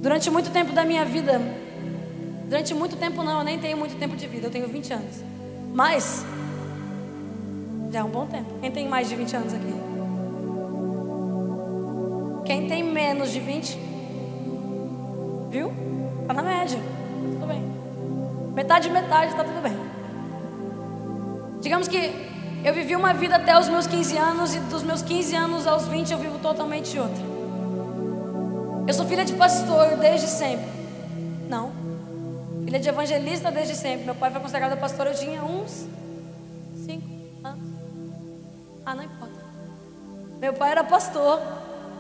Durante muito tempo da minha vida, durante muito tempo não, eu nem tenho muito tempo de vida, eu tenho 20 anos. Mas, já é um bom tempo. Quem tem mais de 20 anos aqui? Quem tem menos de 20? Viu? Tá na média, tudo bem. Metade, tá tudo bem. Digamos que eu vivi uma vida até os meus 15 anos e dos meus 15 anos aos 20 eu vivo totalmente outra. Eu sou filha de pastor desde sempre. Não. Filha de evangelista desde sempre. Meu pai foi consagrado pastor, eu tinha uns 5 anos. Não importa. Meu pai era pastor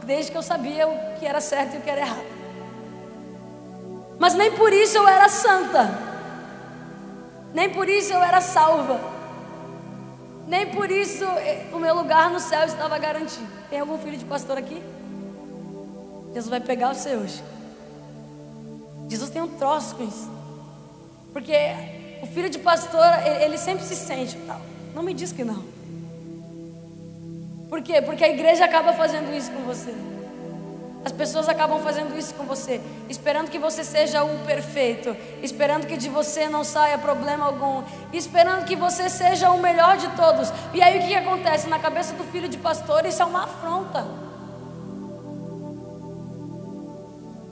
desde que eu sabia o que era certo e o que era errado. Mas nem por isso eu era santa. Nem por isso eu era salva. Nem por isso o meu lugar no céu estava garantido. Tem algum filho de pastor aqui? Jesus vai pegar você hoje. Jesus tem um troço com isso. Porque o filho de pastor, ele sempre se sente tal. Não me diz que não. Por quê? Porque a igreja acaba fazendo isso com você. As pessoas acabam fazendo isso com você, esperando que você seja o perfeito, esperando que de você não saia problema algum, esperando que você seja o melhor de todos. E aí o que acontece? Na cabeça do filho de pastor, isso é uma afronta.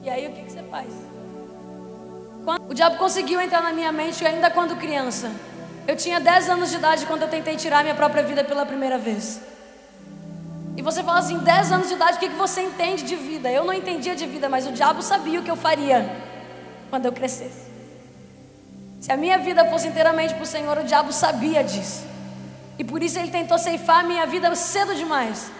E aí o que você faz? O diabo conseguiu entrar na minha mente ainda quando criança. Eu tinha 10 anos de idade quando eu tentei tirar minha própria vida pela primeira vez. E você fala assim, 10 anos de idade, o que você entende de vida? Eu não entendia de vida, mas o diabo sabia o que eu faria quando eu crescesse. Se a minha vida fosse inteiramente para o Senhor, o diabo sabia disso. E por isso ele tentou ceifar a minha vida cedo demais.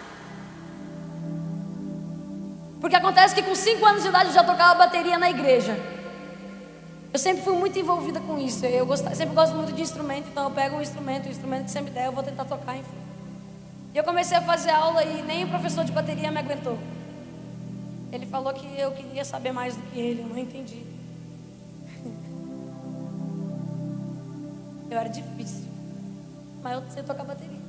Porque acontece que com 5 anos de idade eu já tocava bateria na igreja. Eu sempre fui muito envolvida com isso. Sempre gosto muito de instrumento, então eu pego o instrumento que sempre der, eu vou tentar tocar, enfim. E eu comecei a fazer aula e nem o professor de bateria me aguentou. Ele falou que eu queria saber mais do que ele, eu não entendi. Eu era difícil, mas eu sei tocar bateria.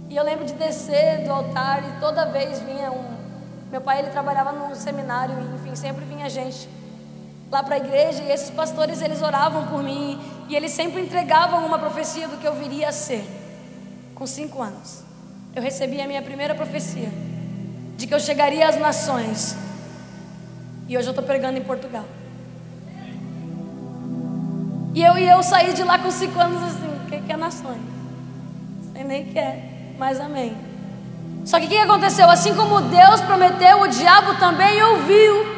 E eu lembro de descer do altar e toda vez vinha meu pai, ele trabalhava num seminário, enfim, sempre vinha gente lá para a igreja e esses pastores, eles oravam por mim e eles sempre entregavam uma profecia do que eu viria a ser. Com 5 anos, eu recebi a minha primeira profecia de que eu chegaria às nações. E hoje eu estou pregando em Portugal. E eu saí de lá com 5 anos assim, o que é nações? Não sei nem o que é, mas amém. Só que o que aconteceu? Assim como Deus prometeu, o diabo também ouviu.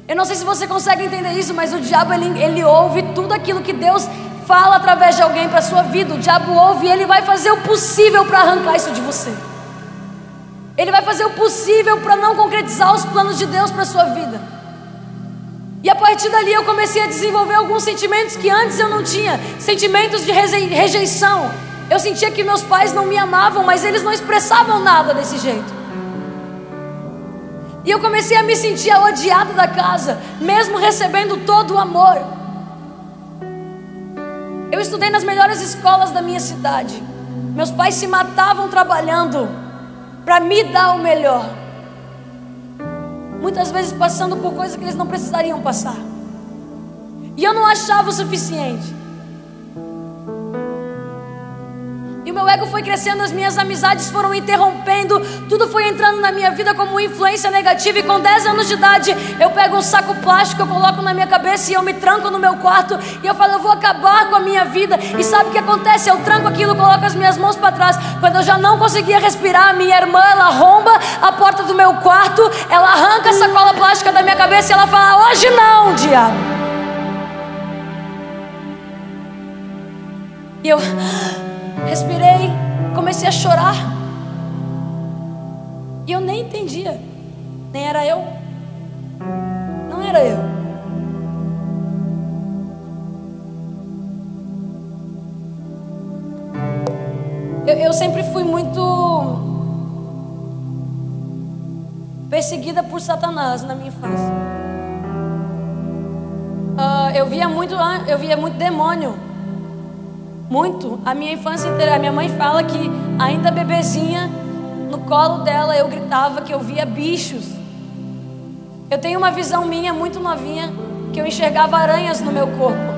Eu não sei se você consegue entender isso, mas o diabo ele ouve tudo aquilo que Deus fala através de alguém para a sua vida. O diabo ouve e ele vai fazer o possível para arrancar isso de você. Ele vai fazer o possível para não concretizar os planos de Deus para a sua vida. E a partir dali eu comecei a desenvolver alguns sentimentos que antes eu não tinha. Sentimentos de rejeição. Eu sentia que meus pais não me amavam, mas eles não expressavam nada desse jeito. E eu comecei a me sentir a odiada da casa, mesmo recebendo todo o amor. Eu estudei nas melhores escolas da minha cidade. Meus pais se matavam trabalhando para me dar o melhor. Muitas vezes passando por coisas que eles não precisariam passar. E eu não achava o suficiente. E o meu ego foi crescendo, as minhas amizades foram interrompendo, tudo foi entrando na minha vida como influência negativa. E com 10 anos de idade, eu pego um saco plástico, eu coloco na minha cabeça e eu me tranco no meu quarto. E eu falo, eu vou acabar com a minha vida. E sabe o que acontece? Eu tranco aquilo, coloco as minhas mãos para trás. Quando eu já não conseguia respirar, minha irmã, ela arromba a porta do meu quarto, ela arranca a sacola plástica da minha cabeça e ela fala, hoje não, diabo. E eu respirei, comecei a chorar. E eu nem entendia. Nem era eu. Não era eu. Eu sempre fui muito perseguida por Satanás na minha infância. Eu via muito demônio. Muito, a minha infância inteira. A minha mãe fala que ainda bebezinha, no colo dela eu gritava que eu via bichos. Eu tenho uma visão minha muito novinha, que eu enxergava aranhas no meu corpo.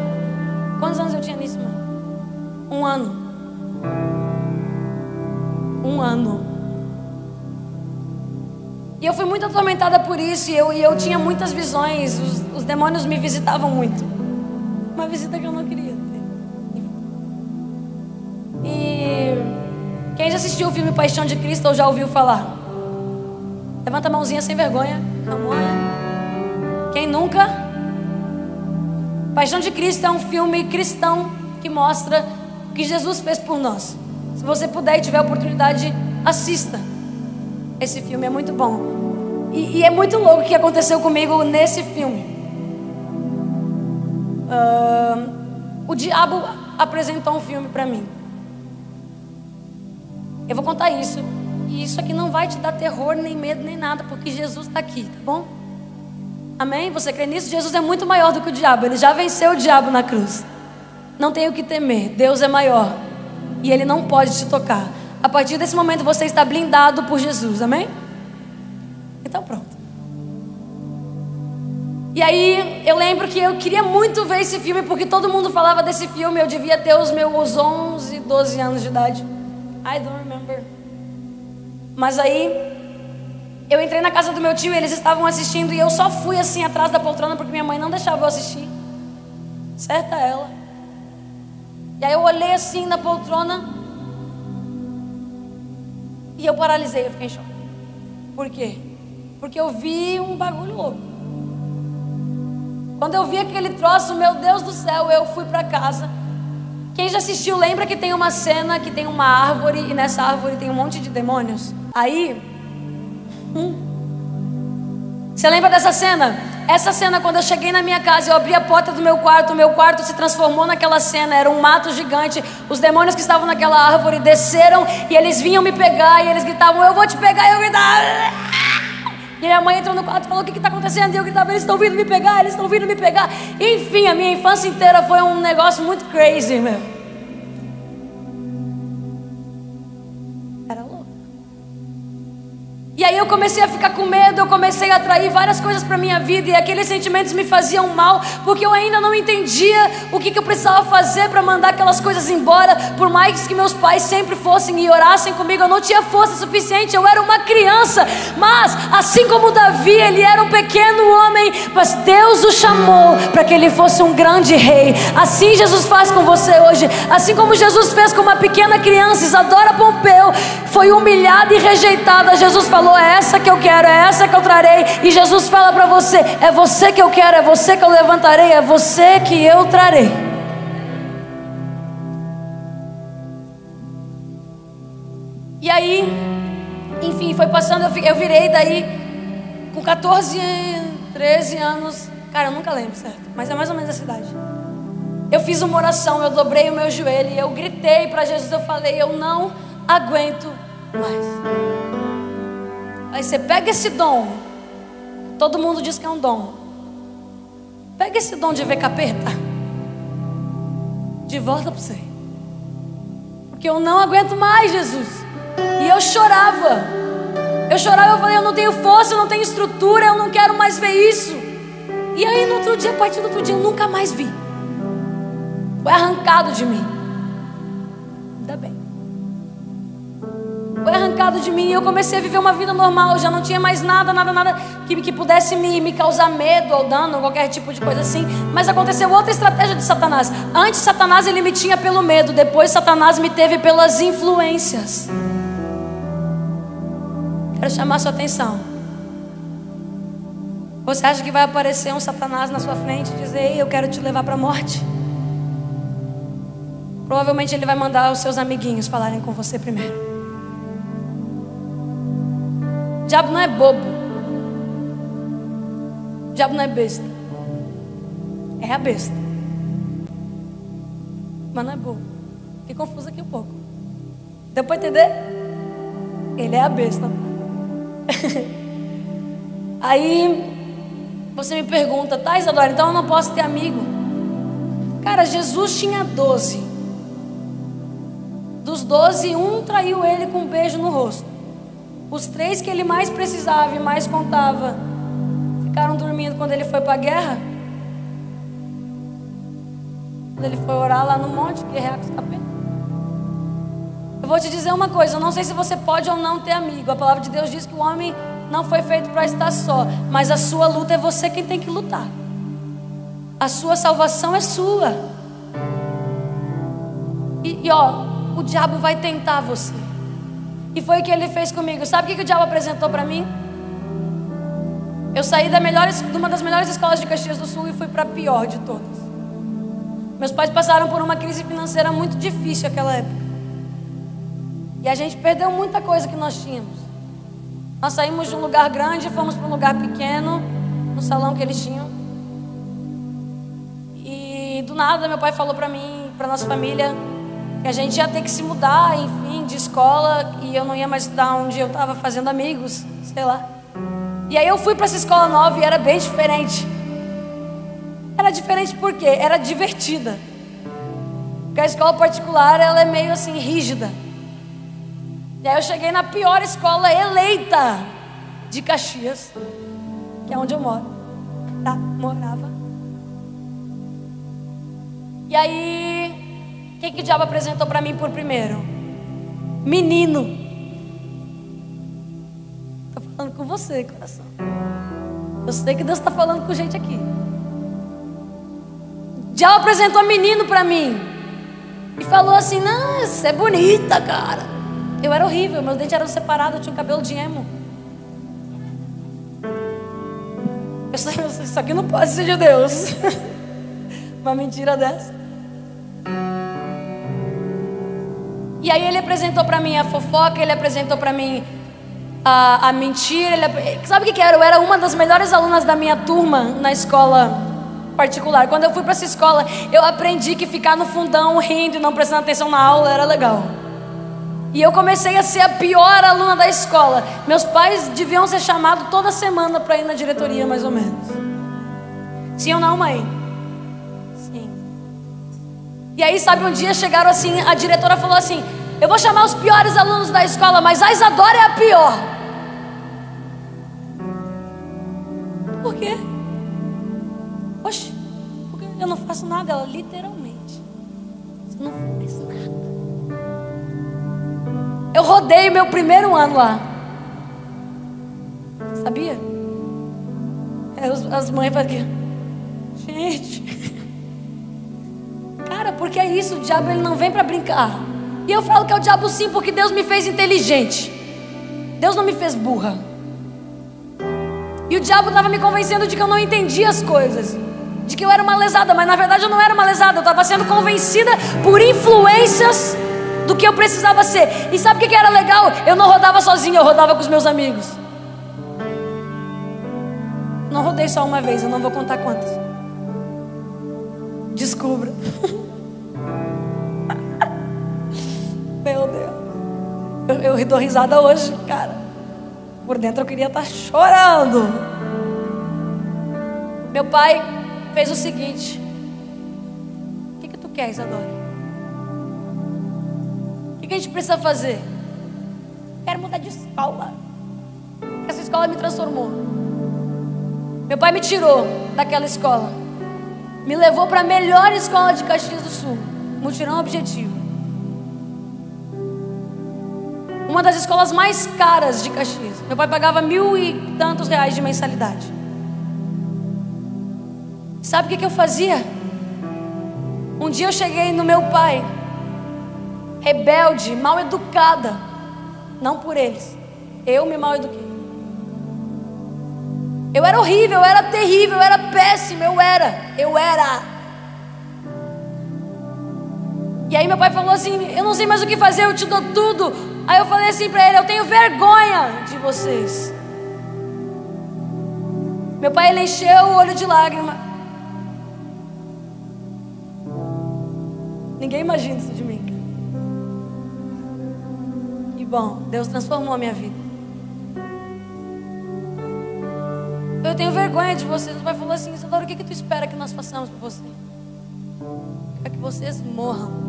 Quantos anos eu tinha nisso, mano? 1 ano. 1 ano. E eu fui muito atormentada por isso, e eu tinha muitas visões, os demônios me visitavam muito. Uma visita que eu não queria ter. E quem já assistiu o filme Paixão de Cristo ou já ouviu falar? Levanta a mãozinha sem vergonha. Quem nunca? Paixão de Cristo é um filme cristão que mostra o que Jesus fez por nós. Se você puder e tiver a oportunidade, assista. Esse filme é muito bom. E é muito louco o que aconteceu comigo nesse filme. O diabo apresentou um filme para mim. Eu vou contar isso. E isso aqui não vai te dar terror, nem medo, nem nada, porque Jesus está aqui, tá bom? Amém? Você crê nisso? Jesus é muito maior do que o diabo. Ele já venceu o diabo na cruz. Não tem o que temer. Deus é maior. E Ele não pode te tocar. A partir desse momento você está blindado por Jesus. Amém? Então pronto. E aí eu lembro que eu queria muito ver esse filme, porque todo mundo falava desse filme. Eu devia ter os meus 11, 12 anos de idade. I don't remember. Mas aí eu entrei na casa do meu tio e eles estavam assistindo, e eu só fui assim atrás da poltrona porque minha mãe não deixava eu assistir. Certa ela. E aí eu olhei assim na poltrona e eu paralisei, eu fiquei em choque. Por quê? Porque eu vi um bagulho louco. Quando eu vi aquele troço, meu Deus do céu, eu fui pra casa. Quem já assistiu lembra que tem uma cena que tem uma árvore, e nessa árvore tem um monte de demônios. Aí você lembra dessa cena? Essa cena, quando eu cheguei na minha casa, eu abri a porta do meu quarto se transformou naquela cena. Era um mato gigante. Os demônios que estavam naquela árvore desceram e eles vinham me pegar, e eles gritavam: eu vou te pegar. E eu gritava. E minha mãe entrou no quarto e falou: o que está acontecendo? E eu gritava: eles estão vindo me pegar, eles estão vindo me pegar. Enfim, a minha infância inteira foi um negócio muito crazy, meu. E aí eu comecei a ficar com medo, eu comecei a atrair várias coisas para minha vida, e aqueles sentimentos me faziam mal, porque eu ainda não entendia o que eu precisava fazer para mandar aquelas coisas embora. Por mais que meus pais sempre fossem e orassem comigo, eu não tinha força suficiente, eu era uma criança. Mas assim como Davi, ele era um pequeno homem, mas Deus o chamou para que ele fosse um grande rei. Assim Jesus faz com você hoje. Assim como Jesus fez com uma pequena criança, Isadora Pompeu foi humilhada e rejeitada, Jesus falou: é essa que eu quero, é essa que eu trarei. E Jesus fala para você: é você que eu quero, é você que eu levantarei, é você que eu trarei. E aí, enfim, foi passando, eu virei daí com 14, 13 anos. Cara, eu nunca lembro, certo? Mas é mais ou menos essa idade. Eu fiz uma oração, eu dobrei o meu joelho e eu gritei para Jesus, eu falei: eu não aguento mais. Aí você pega esse dom, todo mundo diz que é um dom. Pega esse dom de ver capeta, de volta para você, porque eu não aguento mais, Jesus. E eu chorava, eu falei: eu não tenho força, eu não tenho estrutura, eu não quero mais ver isso. E aí no outro dia, a partir do outro dia, eu nunca mais vi. Foi arrancado de mim. Ainda bem. Foi arrancado de mim e eu comecei a viver uma vida normal. Já não tinha mais nada que pudesse me causar medo ou dano ou qualquer tipo de coisa assim. Mas aconteceu outra estratégia de Satanás. Antes Satanás ele me tinha pelo medo, depois Satanás me teve pelas influências. Quero chamar sua atenção. Você acha que vai aparecer um Satanás na sua frente e dizer: ei, eu quero te levar para a morte? Provavelmente ele vai mandar os seus amiguinhos falarem com você primeiro. O diabo não é bobo. O diabo não é besta. É a besta, mas não é bobo. Fiquei confuso aqui um pouco. Deu para entender? Ele é a besta. Aí você me pergunta: tá, Isadora, então eu não posso ter amigo? Cara, Jesus tinha 12. Dos 12, um traiu ele com um beijo no rosto. Os 3 que ele mais precisava e mais contava, ficaram dormindo quando ele foi para a guerra? Quando ele foi orar lá no monte, guerrear com os capetas? Eu vou te dizer uma coisa, eu não sei se você pode ou não ter amigo. A palavra de Deus diz que o homem não foi feito para estar só, mas a sua luta é você quem tem que lutar. A sua salvação é sua. E o diabo vai tentar você. E foi o que ele fez comigo. Sabe o que o diabo apresentou para mim? Eu saí de uma das melhores escolas de Caxias do Sul e fui para a pior de todas. Meus pais passaram por uma crise financeira muito difícil naquela época. E a gente perdeu muita coisa que nós tínhamos. Nós saímos de um lugar grande e fomos para um lugar pequeno, no salão que eles tinham. E do nada meu pai falou para mim, para nossa família, que a gente ia ter que se mudar, enfim, de escola. E eu não ia mais estudar onde eu estava fazendo amigos, sei lá. E aí eu fui para essa escola nova e era bem diferente. Era diferente por quê? Era divertida. Porque a escola particular, ela é meio assim, rígida. E aí eu cheguei na pior escola eleita de Caxias, que é onde eu moro. Morava. E aí, o que o diabo apresentou para mim por primeiro? Menino. Tô falando com você, coração. Eu sei que Deus está falando com gente aqui. O diabo apresentou menino para mim. E falou assim, não, você é bonita, cara. Eu era horrível, meus dentes eram separados, eu tinha um cabelo de emo. Isso aqui não pode ser de Deus. Uma mentira dessa. E aí ele apresentou pra mim a fofoca, ele apresentou pra mim a mentira. Sabe o que era? Eu era uma das melhores alunas da minha turma na escola particular. Quando eu fui pra essa escola, eu aprendi que ficar no fundão rindo e não prestando atenção na aula era legal. E eu comecei a ser a pior aluna da escola. Meus pais deviam ser chamados toda semana para ir na diretoria, mais ou menos. Sim ou não, mãe? Sim. E aí, sabe, um dia chegaram assim, a diretora falou assim, eu vou chamar os piores alunos da escola, mas a Isadora é a pior. Por quê? Oxe, porque eu não faço nada. Ela, literalmente, você não faz nada. Eu rodei meu primeiro ano lá. Sabia? As mães falam aqui. Gente. Cara, porque é isso. O diabo, ele não vem para brincar. E eu falo que é o diabo sim, porque Deus me fez inteligente. Deus não me fez burra. E o diabo estava me convencendo de que eu não entendia as coisas, de que eu era uma lesada. Mas na verdade eu não era uma lesada. Eu estava sendo convencida por influências do que eu precisava ser. E sabe o que era legal? Eu não rodava sozinho, eu rodava com os meus amigos. Não rodei só uma vez, eu não vou contar quantas. Descubra. Meu Deus. Eu dou risada hoje, cara. Por dentro eu queria estar chorando. Meu pai fez o seguinte: o que tu quer, Isadora? O que a gente precisa fazer? Quero mudar de escola. Essa escola me transformou. Meu pai me tirou daquela escola, me levou para a melhor escola de Caxias do Sul, Mutirão Objetivo. Uma das escolas mais caras de Caxias. Meu pai pagava 1.000 e tantos reais de mensalidade. Sabe o que eu fazia? Um dia eu cheguei no meu pai, rebelde, mal educada. Não por eles, eu me mal eduquei. Eu era horrível, eu era terrível, eu era péssima, eu era. E aí meu pai falou assim, eu não sei mais o que fazer, eu te dou tudo. Aí eu falei assim pra ele, eu tenho vergonha de vocês. Meu pai, ele encheu o olho de lágrima. Ninguém imagina isso de mim. Que bom, Deus transformou a minha vida. Eu tenho vergonha de vocês. O pai falou assim, Isadora, o que tu espera que nós façamos por você? É que vocês morram.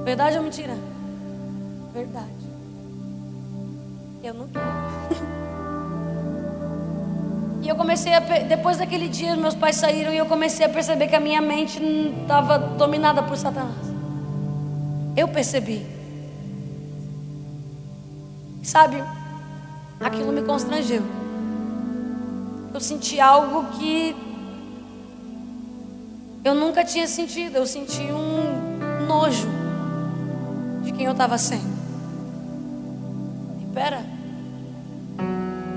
Verdade ou mentira? Verdade. Eu não quero. E eu comecei depois daquele dia, meus pais saíram e eu comecei a perceber que a minha mente estava dominada por Satanás. Eu percebi. Sabe, aquilo me constrangeu. Eu senti algo que eu nunca tinha sentido. Eu senti um nojo de quem eu estava sendo. E pera,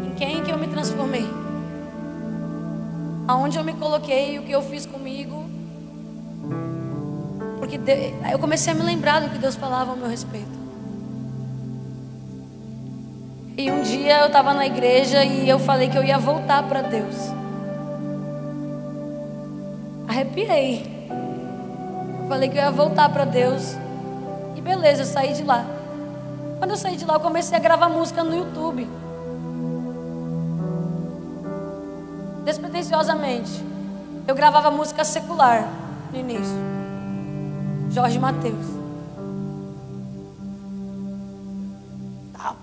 em quem que eu me transformei? Aonde eu me coloquei, o que eu fiz comigo? Porque aí eu comecei a me lembrar do que Deus falava ao meu respeito. E um dia eu estava na igreja e eu falei que eu ia voltar para Deus. Arrepiei. Eu falei que eu ia voltar para Deus. E beleza, eu saí de lá. Quando eu saí de lá, eu comecei a gravar música no YouTube. Despretensiosamente. Eu gravava música secular no início. Jorge Mateus. Top.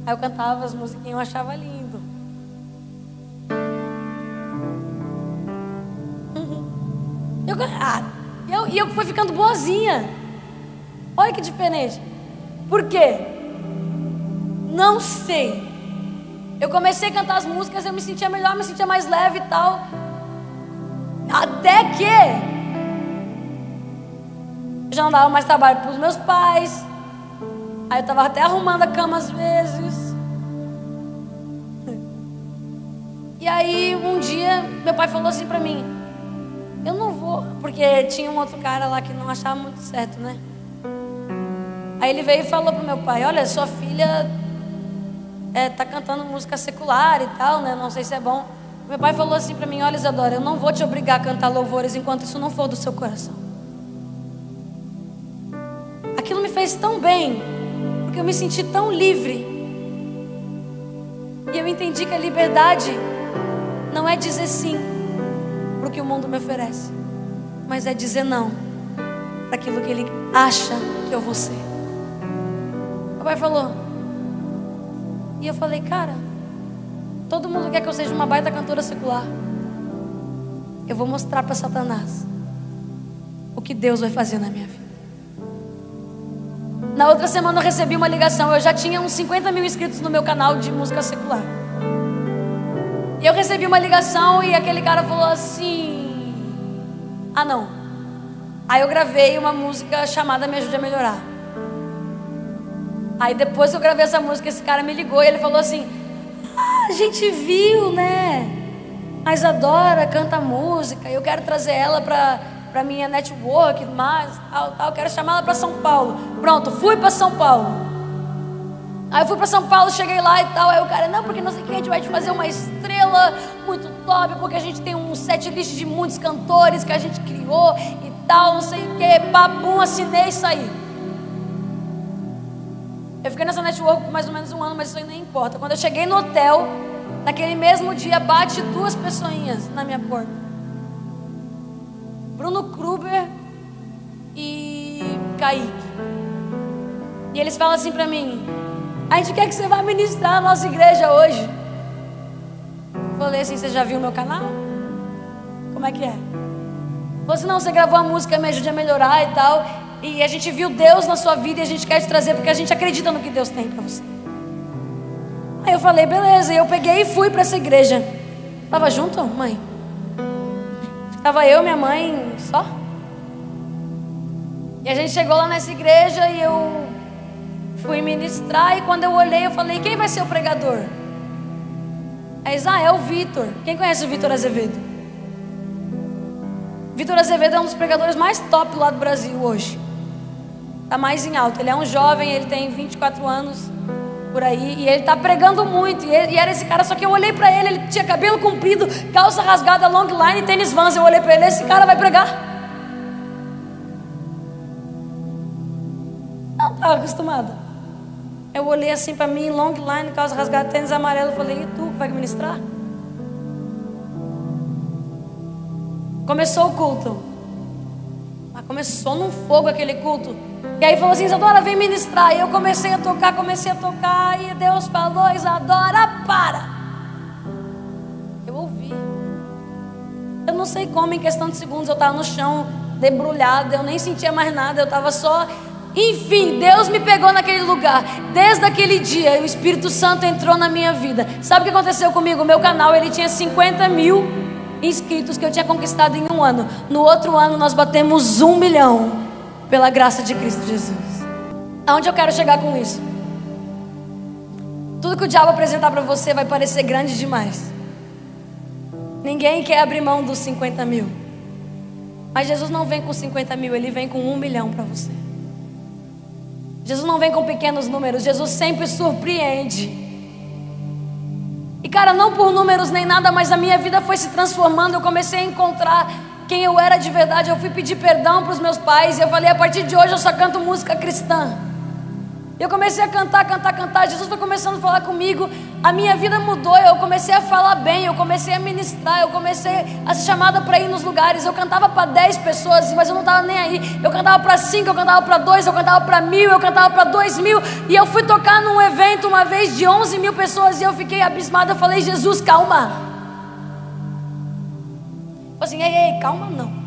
Aí eu cantava as musiquinhas, eu achava lindo. E eu fui ficando boazinha. Olha que diferente. Por quê? Não sei. Eu comecei a cantar as músicas, eu me sentia melhor, me sentia mais leve e tal. Até que eu já não dava mais trabalho para os meus pais. Aí eu estava até arrumando a cama às vezes. E aí um dia meu pai falou assim para mim: eu não vou, porque tinha um outro cara lá que não achava muito certo, né? Aí ele veio e falou pro meu pai: olha, sua filha tá cantando música secular e tal, né? Não sei se é bom. Meu pai falou assim pra mim: olha, Isadora, eu não vou te obrigar a cantar louvores enquanto isso não for do seu coração. Aquilo me fez tão bem, porque eu me senti tão livre. E eu entendi que a liberdade não é dizer sim para o que o mundo me oferece, mas é dizer não para aquilo que ele acha que eu vou ser. Meu pai falou, e eu falei: cara, todo mundo quer que eu seja uma baita cantora secular. Eu vou mostrar para Satanás o que Deus vai fazer na minha vida. Na outra semana eu recebi uma ligação. Eu já tinha uns 50 mil inscritos no meu canal de música secular. E eu recebi uma ligação e aquele cara falou assim: ah, não. Aí eu gravei uma música chamada Me Ajude a Melhorar. Aí depois que eu gravei essa música, esse cara me ligou e ele falou assim: ah, a gente viu, né? A Isadora canta música, eu quero trazer ela pra minha network, mas tal, quero chamar ela para São Paulo. Pronto, fui para São Paulo. Aí eu fui para São Paulo, cheguei lá e tal. Aí o cara: não, porque não sei o que, a gente vai te fazer uma estrela muito top, porque a gente tem um set list de muitos cantores que a gente criou e tal, não sei o que. Papum, assinei e saí. Eu fiquei nessa network por mais ou menos um ano, mas isso aí nem importa. Quando eu cheguei no hotel, naquele mesmo dia, bate 2 pessoinhas na minha porta: Bruno Kruber e Kaique. E eles falam assim pra mim: a gente quer que você vá ministrar na nossa igreja hoje. Eu falei assim: você já viu o meu canal? Como é que é? Falou assim: não, você gravou a música Me Ajude a Melhorar e tal, e a gente viu Deus na sua vida e a gente quer te trazer porque a gente acredita no que Deus tem pra você. Aí eu falei: beleza. E eu peguei e fui pra essa igreja. Tava junto, mãe? Tava eu, minha mãe, só. E a gente chegou lá nessa igreja e eu fui ministrar. E quando eu olhei, eu falei: quem vai ser o pregador? É Israel Vitor. Quem conhece o Vitor Azevedo? Vitor Azevedo é um dos pregadores mais top lá do Brasil hoje. Tá mais em alta. Ele é um jovem, ele tem 24 anos por aí, e ele tá pregando muito. E era esse cara, só que eu olhei pra ele, ele tinha cabelo comprido, calça rasgada, long line e tênis Vans. Eu olhei pra ele: esse cara vai pregar? Não estava acostumada. Eu olhei assim pra mim, long line, calça rasgada, tênis amarelo. Eu falei: e tu que vai ministrar? Começou o culto. Mas começou num fogo aquele culto. E aí falou assim: Isadora, vem ministrar. E eu comecei a tocar. E Deus falou: Isadora, para. Eu ouvi. Eu não sei como, em questão de segundos, eu estava no chão, debrulhada. Eu nem sentia mais nada, eu estava só... Enfim, Deus me pegou naquele lugar. Desde aquele dia, o Espírito Santo entrou na minha vida. Sabe o que aconteceu comigo? O meu canal, ele tinha 50 mil inscritos que eu tinha conquistado em um ano. No outro ano, nós batemos 1 milhão. Pela graça de Cristo Jesus. Aonde eu quero chegar com isso? Tudo que o diabo apresentar para você vai parecer grande demais. Ninguém quer abrir mão dos 50 mil. Mas Jesus não vem com 50 mil, Ele vem com 1 milhão para você. Jesus não vem com pequenos números, Jesus sempre surpreende. E cara, não por números nem nada, mas a minha vida foi se transformando. Eu comecei a encontrar quem eu era de verdade. Eu fui pedir perdão para os meus pais. E eu falei: a partir de hoje eu só canto música cristã. E eu comecei a cantar. Jesus foi começando a falar comigo. A minha vida mudou. Eu comecei a falar bem. Eu comecei a ministrar. Eu comecei a ser chamada para ir nos lugares. Eu cantava para 10 pessoas, mas eu não estava nem aí. Eu cantava para 5, eu cantava para 2, eu cantava para 1000, eu cantava para 2000. E eu fui tocar num evento uma vez de 11 mil pessoas. E eu fiquei abismada. Eu falei: Jesus, calma. Assim, ei, calma não.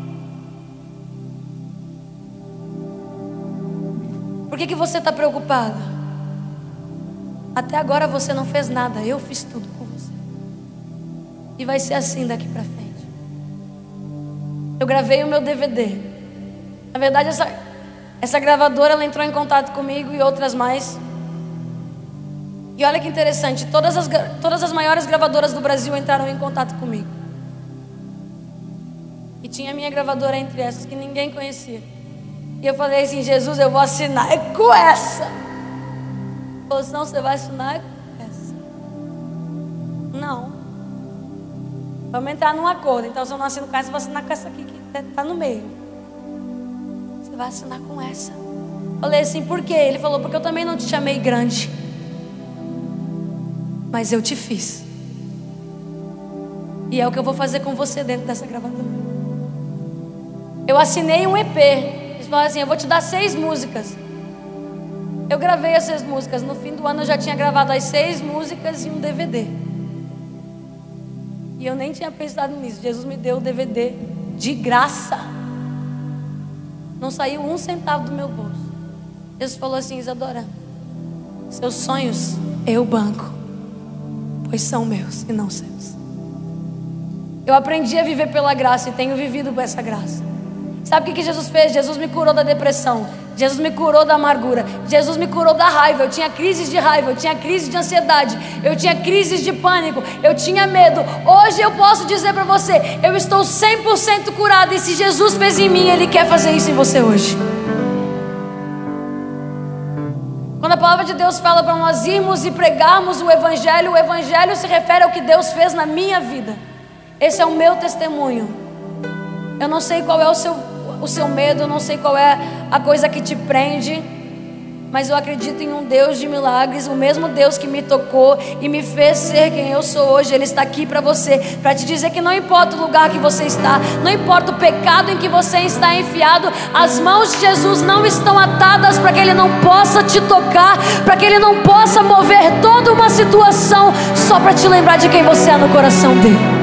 Por que você está preocupada? Até agora você não fez nada, eu fiz tudo por você. E vai ser assim daqui para frente. Eu gravei o meu DVD. Na verdade, essa gravadora, ela entrou em contato comigo e outras mais. E olha que interessante, todas as maiores gravadoras do Brasil entraram em contato comigo. E tinha a minha gravadora entre essas que ninguém conhecia. E eu falei assim: Jesus, eu vou assinar com essa. Ou senão você vai assinar com essa. Não. Vamos entrar num acordo. Então se eu não assino com essa, eu vou assinar com essa aqui que está no meio. Você vai assinar com essa. Falei assim: por quê? Ele falou: porque eu também não te chamei grande, mas eu te fiz. E é o que eu vou fazer com você dentro dessa gravadora. Eu assinei um EP. Eles falaram assim: eu vou te dar 6 músicas. Eu gravei as 6 músicas. No fim do ano eu já tinha gravado as 6 músicas e um DVD. E eu nem tinha pensado nisso. Jesus me deu o DVD de graça. Não saiu 1 centavo do meu bolso. Jesus falou assim: Isadora, seus sonhos eu banco, pois são meus e não seus. Eu aprendi a viver pela graça e tenho vivido por essa graça. Sabe o que Jesus fez? Jesus me curou da depressão. Jesus me curou da amargura. Jesus me curou da raiva. Eu tinha crises de raiva, eu tinha crises de ansiedade, eu tinha crises de pânico, eu tinha medo. Hoje eu posso dizer para você: eu estou 100% curada. E se Jesus fez em mim, Ele quer fazer isso em você hoje. Quando a palavra de Deus fala para nós irmos e pregarmos o Evangelho se refere ao que Deus fez na minha vida. Esse é o meu testemunho. Eu não sei qual é o seu medo, eu não sei qual é a coisa que te prende, mas eu acredito em um Deus de milagres. O mesmo Deus que me tocou e me fez ser quem eu sou hoje, Ele está aqui para você, para te dizer que não importa o lugar que você está, não importa o pecado em que você está enfiado, as mãos de Jesus não estão atadas para que Ele não possa te tocar, para que Ele não possa mover toda uma situação, só para te lembrar de quem você é no coração dEle.